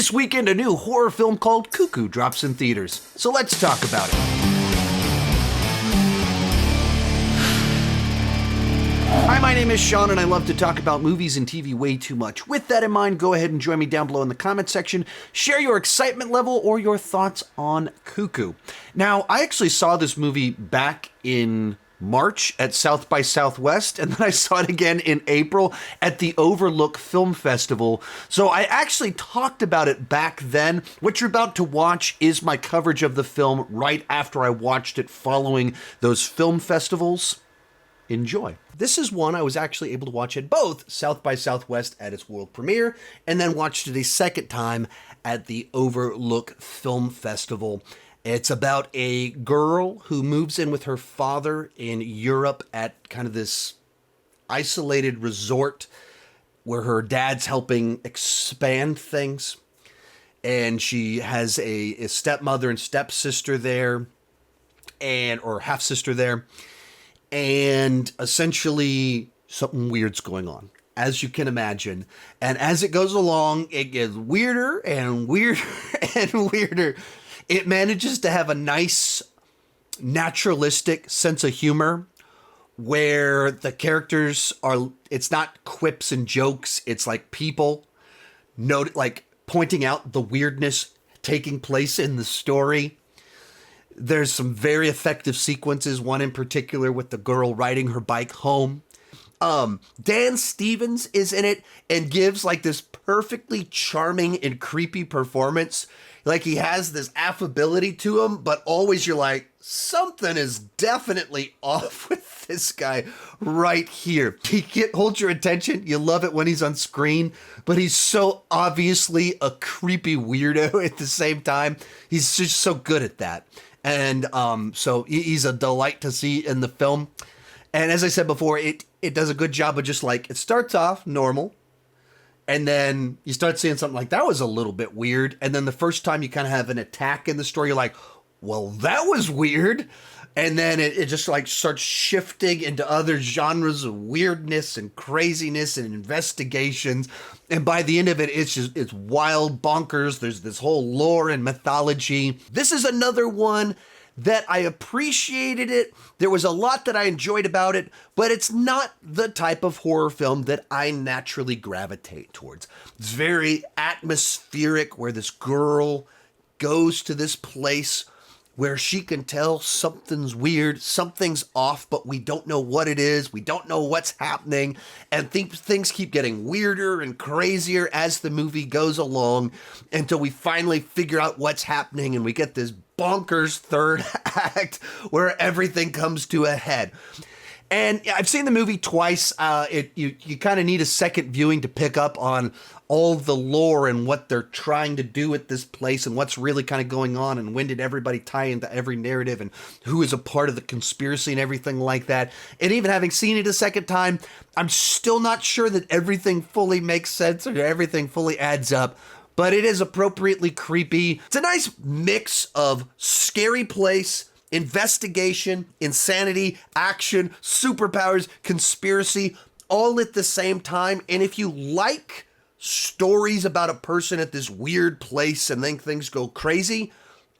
This weekend, a new horror film called Cuckoo drops in theaters. So let's talk about it. Hi, my name is Sean, and I love to talk about movies and TV way too much. With that in mind, go ahead and join me down below in the comment section. Share your excitement level or your thoughts on Cuckoo. Now, I actually saw this movie back in March at South by Southwest, and then I saw it again in April at the Overlook Film Festival. So I actually talked about it back then. What you're about to watch is my coverage of the film right after I watched it following those film festivals. Enjoy. This is one I was actually able to watch at both South by Southwest at its world premiere, and then watched it a second time at the Overlook Film Festival. It's about a girl who moves in with her father in Europe at kind of this isolated resort where her dad's helping expand things. And she has a stepmother and stepsister there, or half-sister there. And essentially something weird's going on, as you can imagine. And as it goes along, it gets weirder and weirder and weirder. It manages to have a nice, naturalistic sense of humor where the characters are, it's not quips and jokes. It's like people like pointing out the weirdness taking place in the story. There's some very effective sequences, one in particular with the girl riding her bike home. Dan Stevens is in it and gives like this perfectly charming and creepy performance. Like he has this affability to him, but always you're like, something is definitely off with this guy right here. He holds your attention. You love it when he's on screen, but he's so obviously a creepy weirdo at the same time. He's just so good at that. And so he's a delight to see in the film. And as I said before, it does a good job of just like, it starts off normal. And then you start seeing something like, that was a little bit weird. And then the first time you kind of have an attack in the story, you're like, well, that was weird. And then it just like starts shifting into other genres of weirdness and craziness and investigations. And by the end of it, it's wild bonkers. There's this whole lore and mythology. This is another one that I appreciated it. There was a lot that I enjoyed about it, but it's not the type of horror film that I naturally gravitate towards. It's very atmospheric, where this girl goes to this place where she can tell something's weird, something's off, but we don't know what it is. We don't know what's happening. And things keep getting weirder and crazier as the movie goes along until we finally figure out what's happening and we get this bonkers third act where everything comes to a head. And I've seen the movie twice. You kind of need a second viewing to pick up on all the lore and what they're trying to do at this place and what's really kind of going on and when did everybody tie into every narrative and who is a part of the conspiracy and everything like that. And even having seen it a second time, I'm still not sure that everything fully makes sense or everything fully adds up. But it is appropriately creepy. It's a nice mix of scary place, investigation, insanity, action, superpowers, conspiracy, all at the same time. And if you like stories about a person at this weird place and then things go crazy,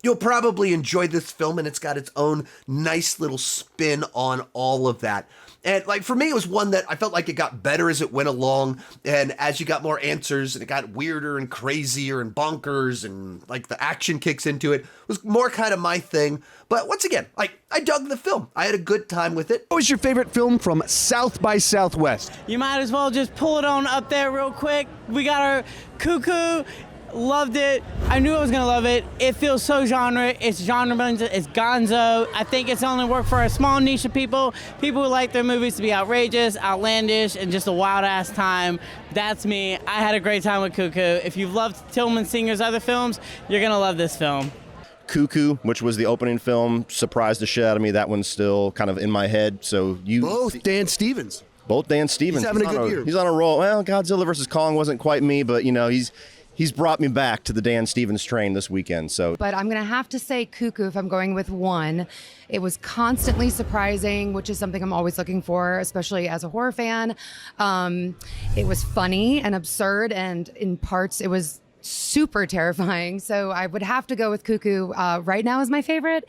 you'll probably enjoy this film, and it's got its own nice little spin on all of that. And like for me, it was one that I felt like it got better as it went along, and as you got more answers and it got weirder and crazier and bonkers and like the action kicks into it, was more kind of my thing. But once again, like I dug the film. I had a good time with it. What was your favorite film from South by Southwest? You might as well just pull it on up there real quick. We got our Cuckoo. Loved it. I knew I was gonna love it. It feels so genre. It's genre, it's gonzo. I think it's only worked for a small niche of people. People who like their movies to be outrageous, outlandish, and just a wild ass time. That's me. I had a great time with Cuckoo. If you've loved Tilman Singer's other films, you're gonna love this film. Cuckoo, which was the opening film, surprised the shit out of me. That one's still kind of in my head. So both Dan Stevens. Both Dan Stevens. He's having a good year. He's on a roll. Well, Godzilla vs. Kong wasn't quite me, but you know, he's brought me back to the Dan Stevens train this weekend. So, but I'm gonna have to say Cuckoo if I'm going with one. It was constantly surprising, which is something I'm always looking for, especially as a horror fan. It was funny and absurd, and in parts it was super terrifying. So I would have to go with Cuckoo right now as my favorite.